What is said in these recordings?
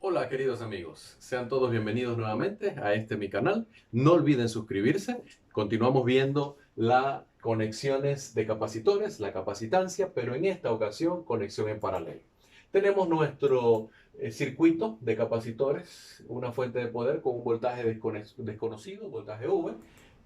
Hola queridos amigos, sean todos bienvenidos nuevamente a mi canal. No olviden suscribirse. Continuamos viendo las conexiones de capacitores, la capacitancia, pero en esta ocasión conexión en paralelo. Tenemos nuestro circuito de capacitores, una fuente de poder con un voltaje desconocido, voltaje V,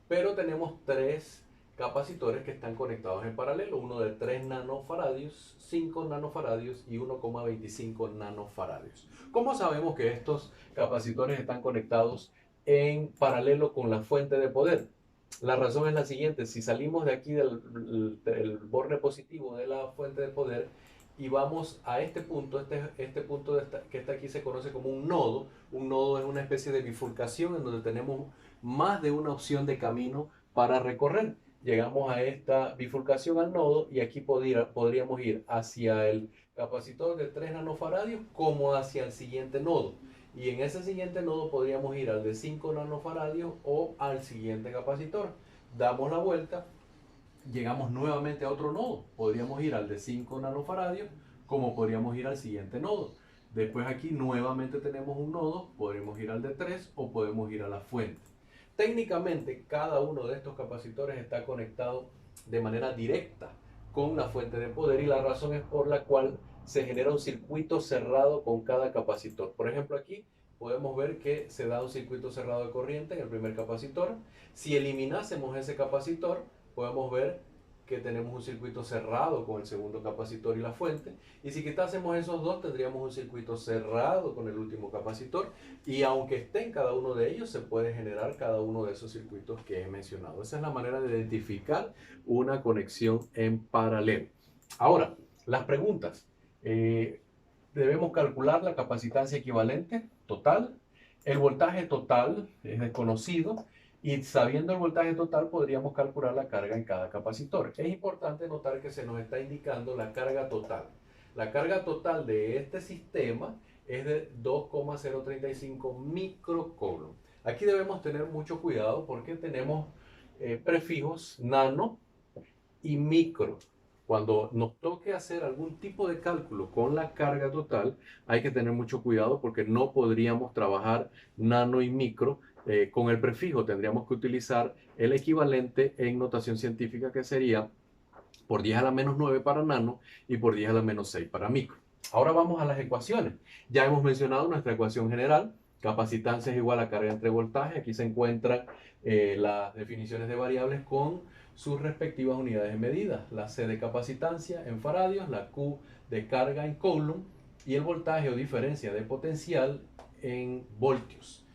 pero tenemos tres capacitores que están conectados en paralelo, uno de 3 nanofaradios, 5 nanofaradios y 1,25 nanofaradios. ¿Cómo sabemos que estos capacitores están conectados en paralelo con la fuente de poder? La razón es la siguiente: si salimos de aquí del borde positivo de la fuente de poder y vamos a este punto, este punto que está aquí se conoce como un nodo. Un nodo es una especie de bifurcación en donde tenemos más de una opción de camino para recorrer. Llegamos a esta bifurcación al nodo y aquí podríamos ir hacia el capacitor de 3 nanofaradios como hacia el siguiente nodo. Y en ese siguiente nodo podríamos ir al de 5 nanofaradios o al siguiente capacitor. Damos la vuelta, llegamos nuevamente a otro nodo. Podríamos ir al de 5 nanofaradios como podríamos ir al siguiente nodo. Después aquí nuevamente tenemos un nodo, podremos ir al de 3 o podemos ir a la fuente. Técnicamente cada uno de estos capacitores está conectado de manera directa con la fuente de poder, y la razón es por la cual se genera un circuito cerrado con cada capacitor. Por ejemplo, aquí podemos ver que se da un circuito cerrado de corriente en el primer capacitor. Si eliminásemos ese capacitor, podemos ver que tenemos un circuito cerrado con el segundo capacitor y la fuente. Y si quitásemos esos dos, tendríamos un circuito cerrado con el último capacitor. Y aunque estén cada uno de ellos, se puede generar cada uno de esos circuitos que he mencionado. Esa es la manera de identificar una conexión en paralelo. Ahora, las preguntas. Debemos calcular la capacitancia equivalente total. El voltaje total es desconocido, y sabiendo el voltaje total podríamos calcular la carga en cada capacitor. Es importante notar que se nos está indicando la carga total. La carga total de este sistema es de 2,035 microcoulomb. Aquí debemos tener mucho cuidado porque tenemos prefijos nano y micro. Cuando nos toque hacer algún tipo de cálculo con la carga total, hay que tener mucho cuidado porque no podríamos trabajar nano y micro con el prefijo. Tendríamos que utilizar el equivalente en notación científica, que sería por 10 a la menos 9 para nano y por 10 a la menos 6 para micro. Ahora vamos a las ecuaciones. Ya hemos mencionado nuestra ecuación general. Capacitancia es igual a carga entre voltaje. Aquí se encuentran las definiciones de variables con sus respectivas unidades de medida. La C de capacitancia en faradios, la Q de carga en coulomb y el voltaje o diferencia de potencial en voltios.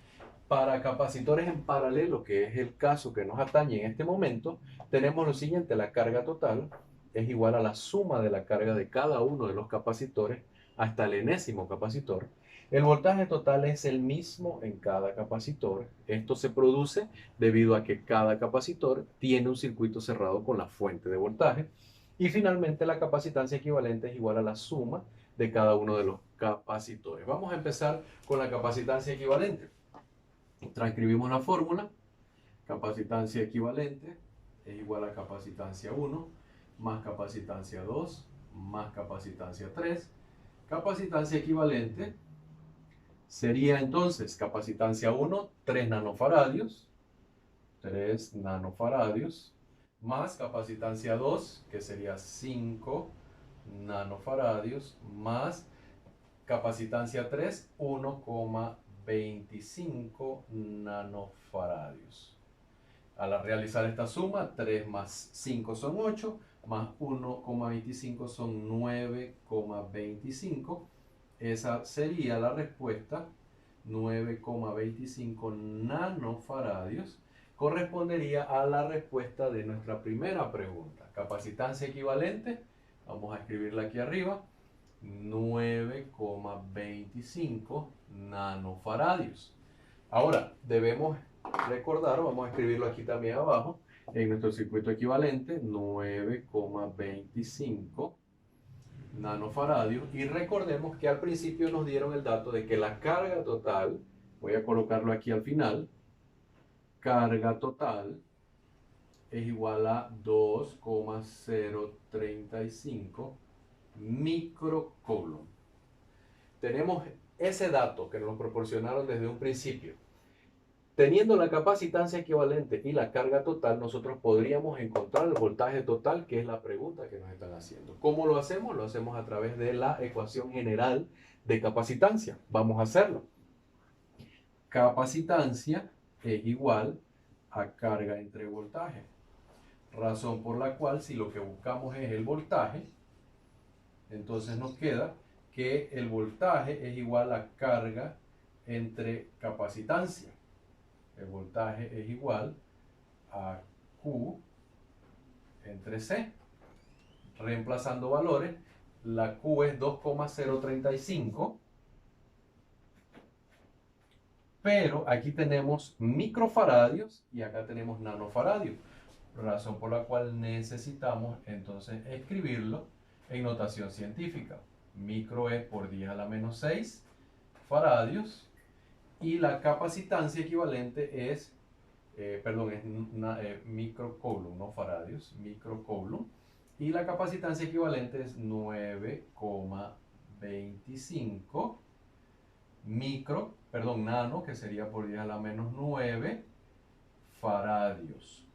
Para capacitores en paralelo, que es el caso que nos atañe en este momento, tenemos lo siguiente: la carga total es igual a la suma de la carga de cada uno de los capacitores hasta el enésimo capacitor. El voltaje total es el mismo en cada capacitor. Esto se produce debido a que cada capacitor tiene un circuito cerrado con la fuente de voltaje. Y finalmente la capacitancia equivalente es igual a la suma de cada uno de los capacitores. Vamos a empezar con la capacitancia equivalente. Transcribimos la fórmula: capacitancia equivalente es igual a capacitancia 1 más capacitancia 2 más capacitancia 3. Capacitancia equivalente sería entonces capacitancia 1, 3 nanofaradios, 3 nanofaradios, más capacitancia 2, que sería 5 nanofaradios, más capacitancia 3, 1,25 nanofaradios. Al realizar esta suma, 3 más 5 son 8, más 1,25 son 9,25. Esa sería la respuesta: 9,25 nanofaradios. Correspondería a la respuesta de nuestra primera pregunta. Capacitancia equivalente, vamos a escribirla aquí arriba: 9,25 nanofaradios. Ahora, debemos recordar, vamos a escribirlo aquí también abajo, en nuestro circuito equivalente: 9,25 nanofaradios. Y recordemos que al principio nos dieron el dato de que la carga total, voy a colocarlo aquí al final, carga total es igual a 2,035 microcoulomb. Tenemos ese dato que nos proporcionaron desde un principio, teniendo la capacitancia equivalente y la carga total, nosotros podríamos encontrar el voltaje total, que es la pregunta que nos están haciendo. ¿Cómo lo hacemos? Lo hacemos a través de la ecuación general de capacitancia. Vamos a hacerlo. Capacitancia es igual a carga entre voltaje. Razón por la cual, si lo que buscamos es el voltaje, entonces nos queda que el voltaje es igual a carga entre capacitancia. El voltaje es igual a Q entre C. Reemplazando valores, la Q es 2,035, pero aquí tenemos microfaradios y acá tenemos nanofaradios, razón por la cual necesitamos entonces escribirlo en notación científica. Micro es por 10 a la menos 6 faradios, y la capacitancia equivalente es, es microcoulomb, no faradios, microcoulomb, y la capacitancia equivalente es 9,25 nano, que sería por 10 a la menos 9 faradios.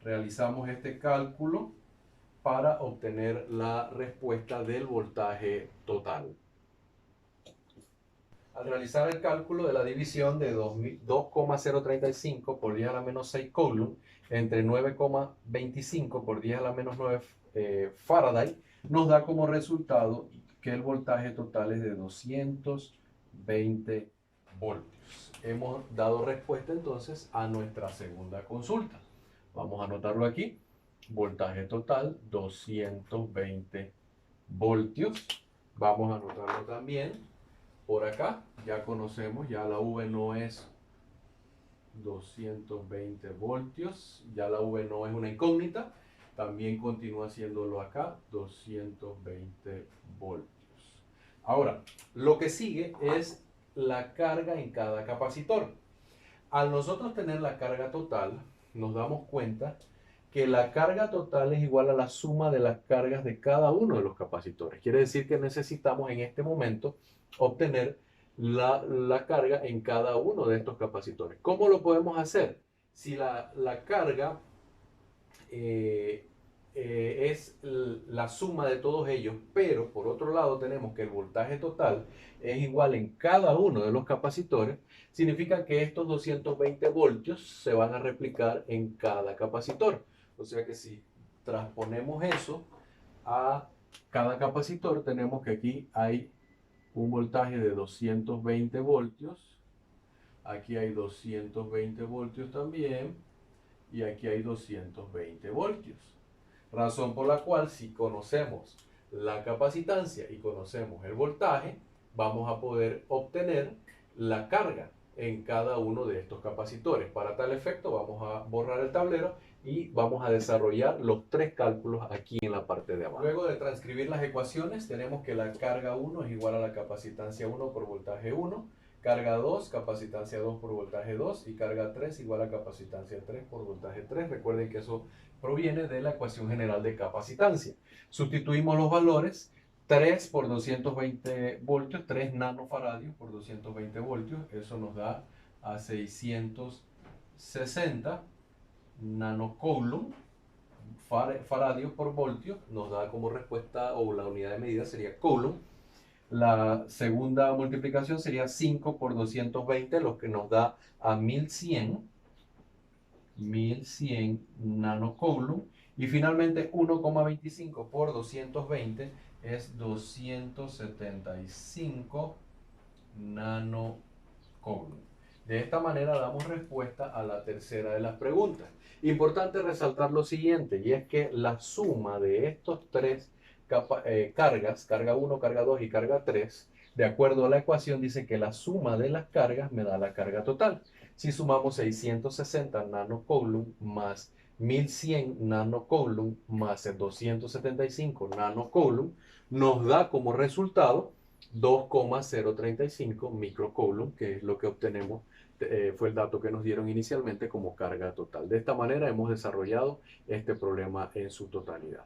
Realizamos este cálculo para obtener la respuesta del voltaje total. Al realizar el cálculo de la división de 2,035 por 10 a la menos 6 coulomb entre 9,25 por 10 a la menos 9 Faraday, nos da como resultado que el voltaje total es de 220 voltios. Hemos dado respuesta entonces a nuestra segunda consulta. Vamos a anotarlo aquí. Voltaje total 220 voltios. Vamos a anotarlo también por acá. Ya conocemos, ya la V no es 220 voltios, ya la V no es una incógnita. También continúa haciéndolo acá, 220 voltios. Ahora, lo que sigue es la carga en cada capacitor. Al nosotros tener la carga total, nos damos cuenta que la carga total es igual a la suma de las cargas de cada uno de los capacitores. Quiere decir que necesitamos en este momento obtener la carga en cada uno de estos capacitores. ¿Cómo lo podemos hacer? Si la carga es la suma de todos ellos, pero por otro lado tenemos que el voltaje total es igual en cada uno de los capacitores, significa que estos 220 voltios se van a replicar en cada capacitor. O sea que si transponemos eso a cada capacitor, tenemos que aquí hay un voltaje de 220 voltios, aquí hay 220 voltios también, y aquí hay 220 voltios. Razón por la cual, si conocemos la capacitancia y conocemos el voltaje, vamos a poder obtener la carga en cada uno de estos capacitores. Para tal efecto, vamos a borrar el tablero y vamos a desarrollar los tres cálculos aquí en la parte de abajo. Luego de transcribir las ecuaciones, tenemos que la carga 1 es igual a la capacitancia 1 por voltaje 1, carga 2, capacitancia 2 por voltaje 2, y carga 3 igual a capacitancia 3 por voltaje 3. Recuerden que eso proviene de la ecuación general de capacitancia. Sustituimos los valores. 3 por 220 voltios, 3 nanofaradios por 220 voltios, eso nos da a 660 nanocoulomb. Faradios por voltio nos da como respuesta, o la unidad de medida sería coulomb. La segunda multiplicación sería 5 por 220, lo que nos da a 1100 nanocoulomb. Y finalmente 1,25 por 220 es 275 nanocoulomb. De esta manera damos respuesta a la tercera de las preguntas. Importante resaltar lo siguiente, y es que la suma de estos tres cargas, carga 1, carga 2 y carga 3, de acuerdo a la ecuación, dice que la suma de las cargas me da la carga total. Si sumamos 660 nanocoulomb más 1100 nanocoulomb más 275 nanocoulomb, nos da como resultado 2,035 microcoulomb, que es lo que obtenemos, fue el dato que nos dieron inicialmente como carga total. De esta manera hemos desarrollado este problema en su totalidad.